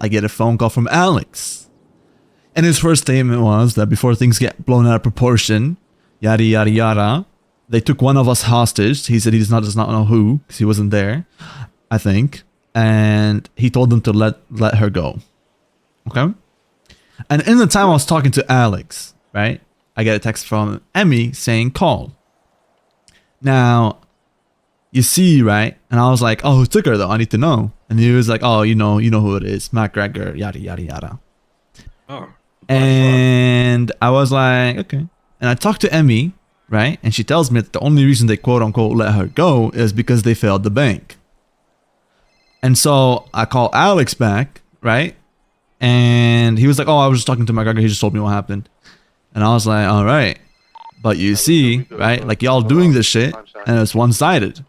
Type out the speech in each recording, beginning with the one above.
I get a phone call from Alex. And his first statement was that before things get blown out of proportion, yada yada yada, they took one of us hostage. He said he does not know who, because he wasn't there, I think. And he told them to let her go. Okay? And in the time I was talking to Alex, right, I get a text from Emmy saying call. Now, you see, right? And I was like, oh, who took her though? I need to know. And he was like, oh, you know who it is. McGregor, yada, yada, yada. Oh. And I was like, okay. And I talked to Emmy, right? And she tells me that the only reason they quote unquote let her go is because they failed the bank. And so I call Alex back, right? And he was like, oh, I was just talking to McGregor. He just told me what happened. And I was like, all right. But you see, right? Like y'all doing this shit and it's one-sided.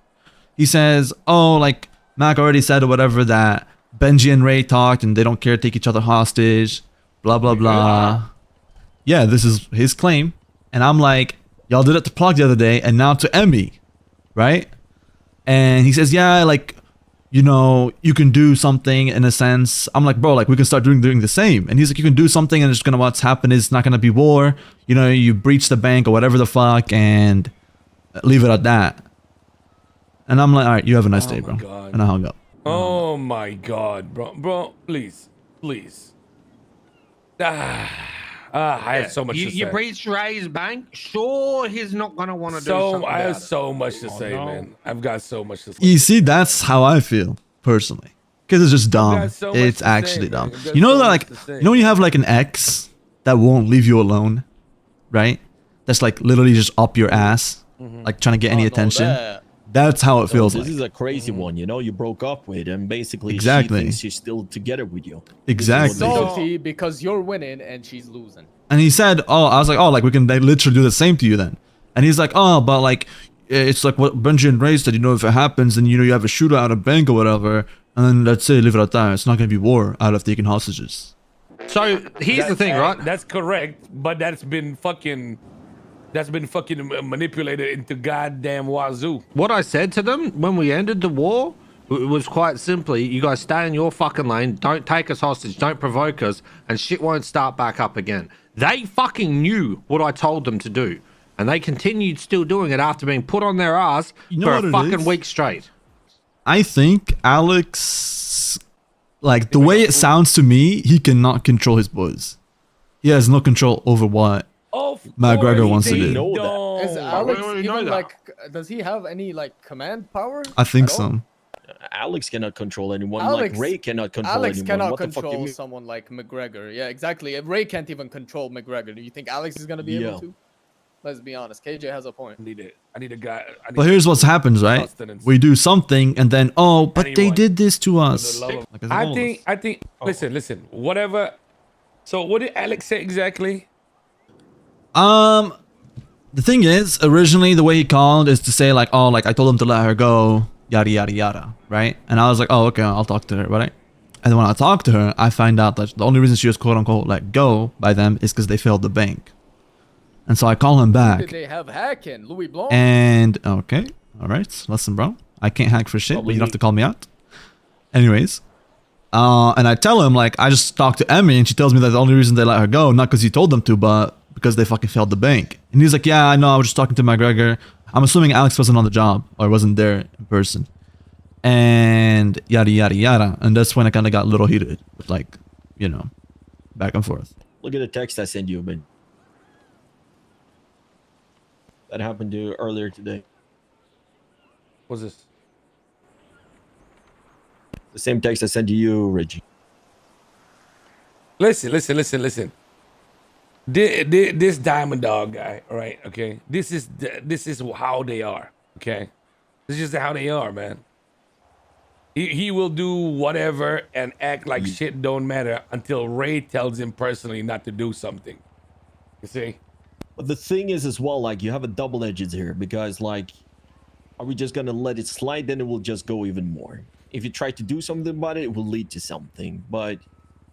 He says, oh, like Mac already said or whatever that Benji and Ray talked and they don't care to take each other hostage. Blah, blah, blah. Yeah, this is his claim. And I'm like, y'all did it to Plug the other day and now to Emmy, right? And he says, yeah, like, you know, you can do something in a sense. I'm like, bro, like we can start doing the same. And he's like, you can do something and it's gonna, what's happened is it's not gonna be war. You know, you breach the bank or whatever the fuck and leave it at that. And I'm like, all right, you have a nice day, bro. God. And I hung up. Oh my God, bro, please. I have so much to say. You breached Ray's bank. Sure, he's not gonna want to do something. I have so much to say, man. I've got so much to say. You see, that's how I feel personally. Because it's just dumb. So it's actually dumb. You know that, like, you know when you have like an ex that won't leave you alone, right? That's like literally just up your ass, like trying to get any attention. That's how it feels like. This is a crazy one, you know. You broke up with him, basically. Exactly. She thinks she's still together with you. Exactly. Salty because you're winning and she's losing. And he said, "Oh, I was like, oh, like we can literally do the same to you then." And he's like, "Oh, but like it's like what Benji and Ray said. You know, if it happens, and you know you have a shootout at a bank or whatever, and then let's say leave it at that. It's not gonna be war out of taking hostages." So here's the thing, right? That's correct, but that's been fucking manipulated into goddamn wazoo. What I said to them when we ended the war was quite simply, you guys stay in your fucking lane, don't take us hostage, don't provoke us, and shit won't start back up again. They fucking knew what I told them to do, and they continued still doing it after being put on their ass for a fucking week straight. I think Alex, like the way it sounds to me, he cannot control his boys. He has no control over what McGregor wants to do. Is Alex even like, does he have any like command power? I think so. Alex cannot control anyone. Like Ray cannot control Alex anyone. cannot What the fuck control you someone like McGregor. Yeah, exactly. If Ray can't even control McGregor, do you think Alex is gonna be able to? Let's be honest. KJ has a point. I need a guy. But here's what happens, right? We do something and then, oh, but they did this to us. I think. Listen. Whatever. So what did Alex say exactly? The thing is, originally the way he called is to say like, oh, like I told him to let her go, yada yada yada, right? And I was like, oh, okay, I'll talk to her, right? And then when I talked to her, I find out that the only reason she was quote unquote let go by them is because they failed the bank. And so I call him back. Did they have hacking? Louis Blanc? And okay, all right, listen, bro, I can't hack for shit, but you don't have to call me out. Anyways, and I tell him like I just talked to Emmy, and she tells me that the only reason they let her go, not because you told them to, but because they fucking failed the bank. And he's like, yeah, I know, I was just talking to McGregor. I'm assuming Alex wasn't on the job or wasn't there in person. And yada, yada, yada. And that's when I kind of got a little heated with like, you know, back and forth. Look at the text I sent you, man. That happened to you earlier today. What's this? The same text I sent to you, Reggie. Listen. This Diamond Dog guy, right? Okay, this is how they are. Okay, this is just how they are, man. He will do whatever and act like shit don't matter until Ray tells him personally not to do something. You see? But the thing is as well, like you have a double edged here because like, are we just gonna let it slide? Then it will just go even more. If you try to do something about it, it will lead to something. But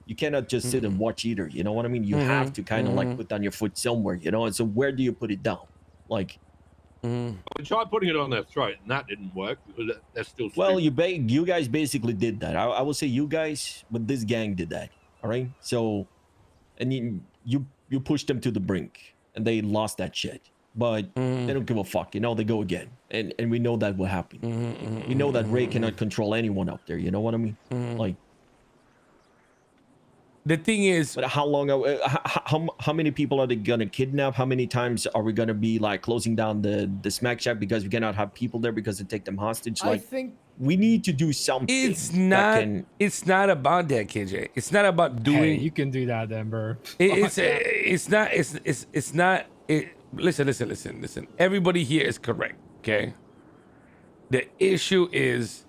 you cannot just sit and watch either. You know what I mean? You have to kind of like put down your foot somewhere, you know? And so where do you put it down? Like, We tried putting it on their throat, and that didn't work. They're still Well, stupid. you guys basically did that. I will say you guys, but this gang did that. All right. So, and you pushed them to the brink, and they lost that shit. But they don't give a fuck. You know, they go again, and we know that will happen. We know that Ray cannot control anyone up there. You know what I mean? Like. The thing is, But how long? How many people are they gonna kidnap? How many times are we gonna be like closing down the smack shack because we cannot have people there because they take them hostage? I Like think we need to do something. it's that not. can- It's not about that, KJ. It's not about doing. Hey, you can do that then, bro. It's not. It's not. Listen. Everybody here is correct. Okay. The issue is,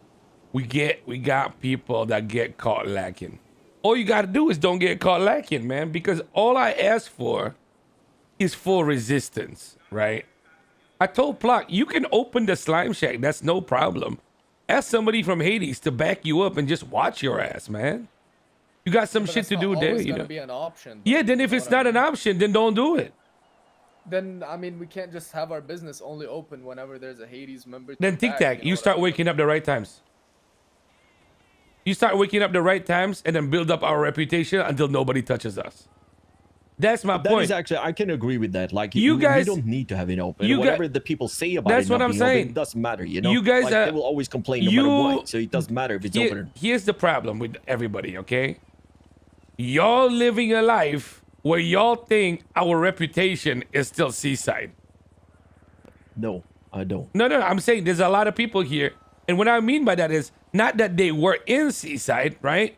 we got people that get caught lacking. All you gotta do is don't get caught lacking, man. Because all I ask for is for resistance, right? I told Plock, you can open the slime shack. That's no problem. Ask somebody from Hades to back you up and just watch your ass, man. You got some but shit that's to not do there, always you gonna know. be an option. Yeah, then you if know it's what I not an mean? option, then don't do it. Then I mean we can't just have our business only open whenever there's a Hades member. to Then back, Tic Tac, know you what I start mean? waking up the right times. You start waking up the right times and then build up our reputation until nobody touches us. That's my That point. is actually, I can agree with that. Like You guys- don't need to have it open. you Whatever guys- the people say about That's it what not I'm being open, saying. it doesn't matter. You know, You guys like, are- they will always complain no you- matter what. So it doesn't matter if it's open. Or... Here's the problem with everybody, okay? Y'all living a life where y'all think our reputation is still Seaside. No, I don't. No, I'm saying there's a lot of people here. And what I mean by that is not that they were in Seaside, right?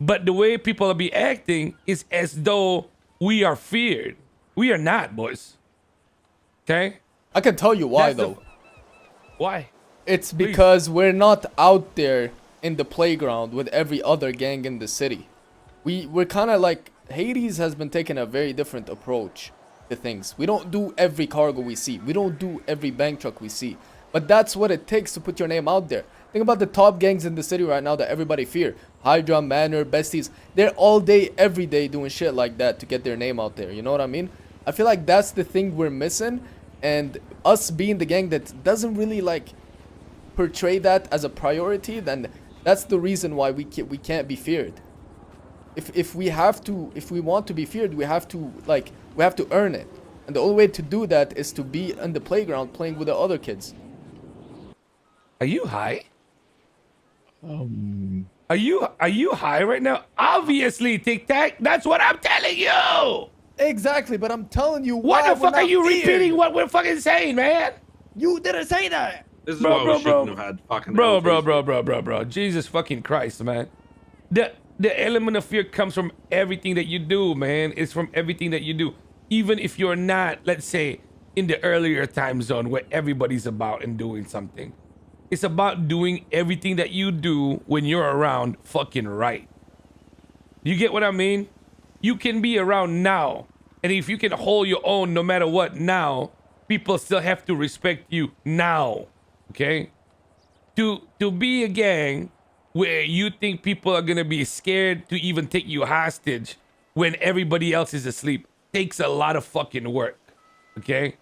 But the way people are be acting is as though we are feared. We are not, boys. Okay? I can tell you why That's the- though. Why? It's because we're not out there in the playground with every other gang in the city. We're kind of like Hades has been taking a very different approach to things. We don't do every cargo we see. We don't do every bank truck we see. But that's what it takes to put your name out there. Think about the top gangs in the city right now that everybody fear. Hydra, Manor, Besties. They're all day, every day doing shit like that to get their name out there. You know what I mean? I feel like that's the thing we're missing. And us being the gang that doesn't really like portray that as a priority, then that's the reason why we can't be feared. If we want to be feared, we have to earn it. And the only way to do that is to be on the playground playing with the other kids. Are you high? Are you high right now? Obviously, Tic Tac. That's what I'm telling you. Exactly, but I'm telling you, Why the fuck are you repeating what we're fucking saying, man? You didn't say that. This is Bro, why bro, we shouldn't bro. have had fucking Bro, LTs. bro. Jesus fucking Christ, man. The element of fear comes from everything that you do, man. It's from everything that you do. Even if you're not, let's say, in the earlier time zone where everybody's about and doing something. It's about doing everything that you do when you're around fucking right. You get what I mean? You can be around now. And if you can hold your own no matter what now, people still have to respect you now. Okay? To be a gang where you think people are gonna be scared to even take you hostage when everybody else is asleep takes a lot of fucking work. Okay?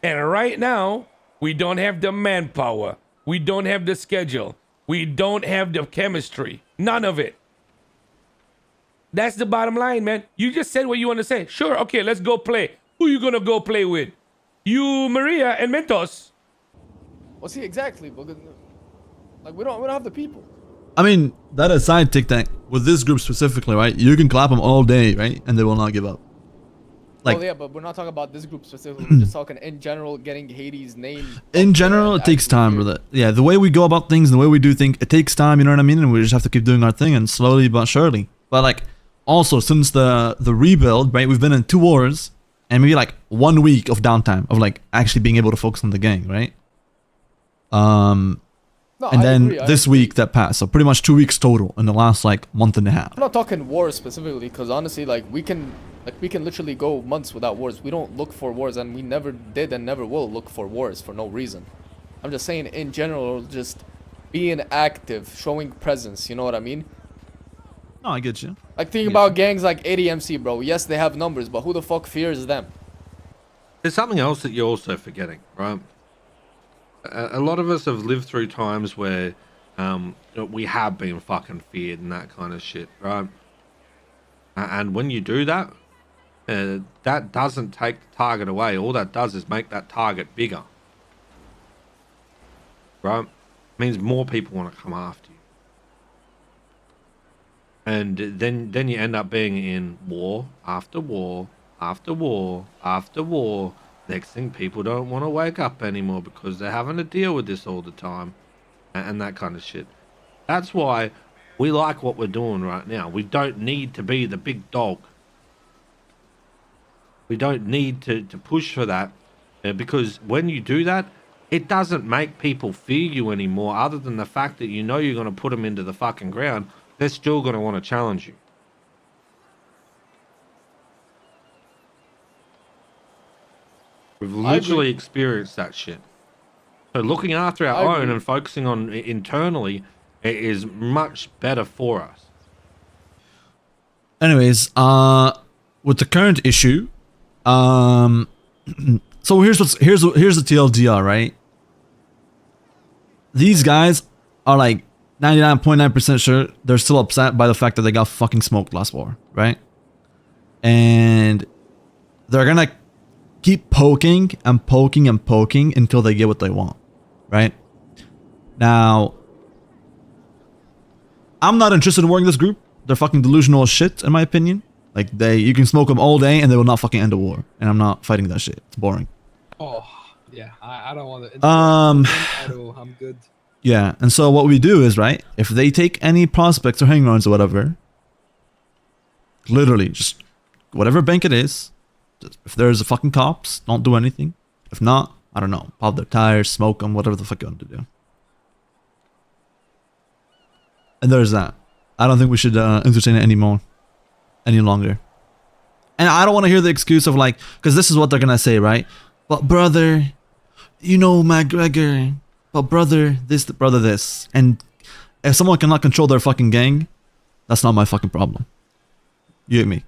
And right now, we don't have the manpower. We don't have the schedule. We don't have the chemistry. None of it. That's the bottom line, man. You just said what you want to say. Sure, okay, let's go play. Who you gonna go play with? You, Maria, and Mentos. Well, see, exactly. Like we don't have the people. I mean, that aside, Tic Tac, with this group specifically, right? You can clap them all day, right? And they will not give up. Like, Oh yeah, but we're not talking about this group specifically. We're just talking in general, getting Hades' name. in up general, there it takes actually time, feared. brother. Yeah, the way we go about things, the way we do things, it takes time, you know what I mean? And we just have to keep doing our thing and slowly but surely. But like, also, since the rebuild, right? We've been in 2 wars and maybe like 1 week of downtime of like actually being able to focus on the gang, right? No, And I then agree, I this agree. week that passed. So pretty much 2 weeks total in the last like month and a half. I'm not talking wars specifically, because honestly, like we can literally go months without wars. We don't look for wars, and we never did and never will look for wars for no reason. I'm just saying in general, just being active, showing presence. You know what I mean? No, I get you. Like think about gangs like ADMC, bro. Yes, they have numbers, but who the fuck fears them? There's something else that you're also forgetting, right? A lot of us have lived through times where we have been fucking feared and that kind of shit, right? And when you do that, that doesn't take the target away. All that does is make that target bigger, right? Means more people want to come after you. And then you end up being in war after war after war after war. Next thing, people don't want to wake up anymore because they're having to deal with this all the time and that kind of shit. That's why we like what we're doing right now. We don't need to be the big dog. We don't need to push for that because when you do that, it doesn't make people fear you anymore, other than the fact that you know you're going to put them into the fucking ground. They're still going to want to challenge you. We've literally experienced that shit. So looking after our own and focusing on internally is much better for us. Anyways, with the current issue, so here's the TLDR, right? These guys are like 99.9% sure they're still upset by the fact that they got fucking smoked last war, right? And they're gonna keep poking and poking and poking until they get what they want, right? Now, I'm not interested in working this group. They're fucking delusional as shit, in my opinion. Like, you can smoke them all day and they will not fucking end a war. And I'm not fighting that shit. It's boring. Oh, yeah. I don't want to. I'm good. Yeah, and so what we do is, right, if they take any prospects or hang rounds or whatever, literally, just whatever bank it is, if there's a fucking cops, don't do anything. If not, I don't know, pop their tires, smoke them, whatever the fuck you want to do. And there's that. I don't think we should entertain it anymore, any longer. And I don't want to hear the excuse of like, because this is what they're gonna say, right? But brother, you know McGregor. But brother, brother this. And if someone cannot control their fucking gang, that's not my fucking problem. You get me?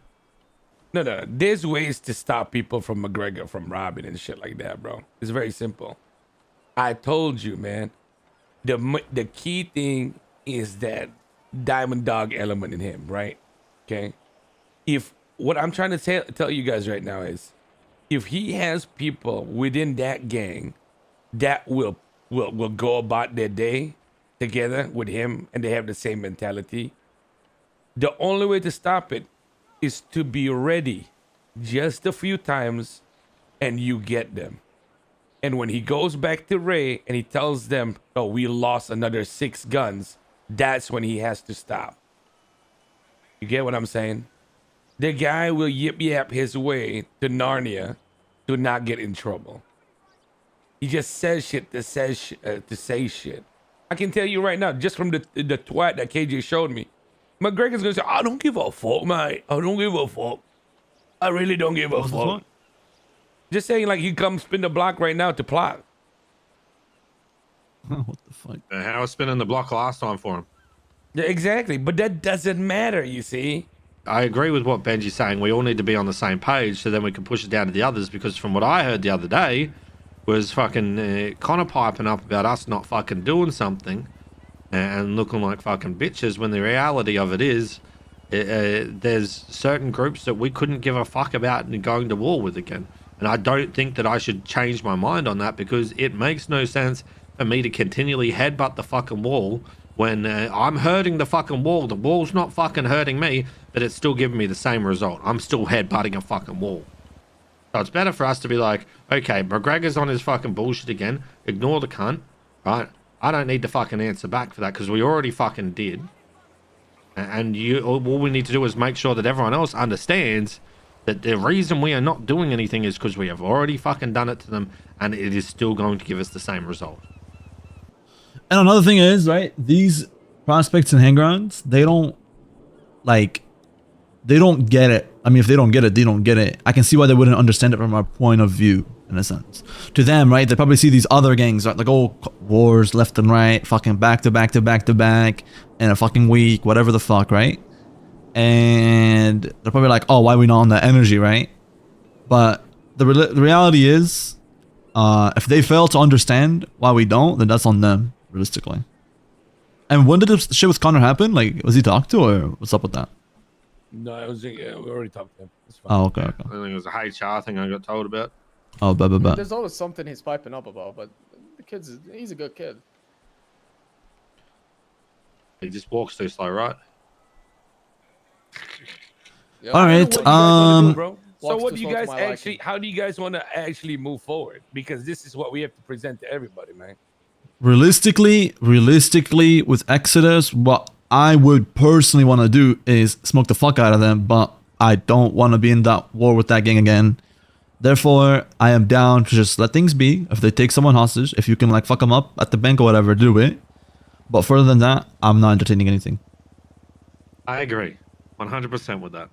No. There's ways to stop people from McGregor from robbing and shit like that, bro. It's very simple. I told you, man. The key thing is that diamond dog element in him, right? Okay. If what I'm trying to tell you guys right now is, if he has people within that gang that will go about their day together with him and they have the same mentality, the only way to stop it is to be ready just a few times and you get them. And when he goes back to Ray and he tells them, oh, we lost another 6 guns, that's when he has to stop. You get what I'm saying? The guy will yip his way to Narnia to not get in trouble. He just says shit to say shit. I can tell you right now, just from the twat that KJ showed me, McGregor's gonna say, I don't give a fuck, mate. I don't give a fuck. I really don't give a fuck. Just saying, like, he come spin the block right now to plot. What the fuck? I was spinning the block last time for him. Yeah, exactly, but that doesn't matter, you see. I agree with what Benji's saying. We all need to be on the same page so then we can push it down to the others, because from what I heard the other day was fucking Connor piping up about us not fucking doing something and looking like fucking bitches, when the reality of it is there's certain groups that we couldn't give a fuck about and going to war with again. And I don't think that I should change my mind on that, because it makes no sense for me to continually headbutt the fucking wall when I'm hurting the fucking wall. The wall's not fucking hurting me, but it's still giving me the same result. I'm still headbutting a fucking wall. So it's better for us to be like, okay, McGregor's on his fucking bullshit again. Ignore the cunt, right? I don't need to fucking answer back for that, because we already fucking did. And all we need to do is make sure that everyone else understands that the reason we are not doing anything is because we have already fucking done it to them, and it is still going to give us the same result. And another thing is, right, these prospects and hang-grounds, they don't get it. I mean, if they don't get it, they don't get it. I can see why they wouldn't understand it from our point of view, in a sense. To them, right, they probably see these other gangs, right, like, oh, wars left and right, fucking back to back to back to back, in a fucking week, whatever the fuck, right? And they're probably like, oh, why are we not on that energy, right? But the reality is, if they fail to understand why we don't, then that's on them, realistically. And when did this shit with Connor happen? Like, was he talked to, or what's up with that? No, it was. We already talked to him. It's fine. Oh, okay, I okay. think it was a HR thing I got told about. Oh, bet. There's always something he's piping up about, but he's a good kid. He just walks too slow, right? Yep. All right. What do you guys wanna do, bro? So Walks what too do you slow to guys my actually? liking. How do you guys want to actually move forward? Because this is what we have to present to everybody, man. Realistically, with Exodus, what I would personally want to do is smoke the fuck out of them, but I don't want to be in that war with that gang again. Therefore, I am down to just let things be. If they take someone hostage, if you can like fuck them up at the bank or whatever, do it. But further than that, I'm not entertaining anything. I agree. 100% with that.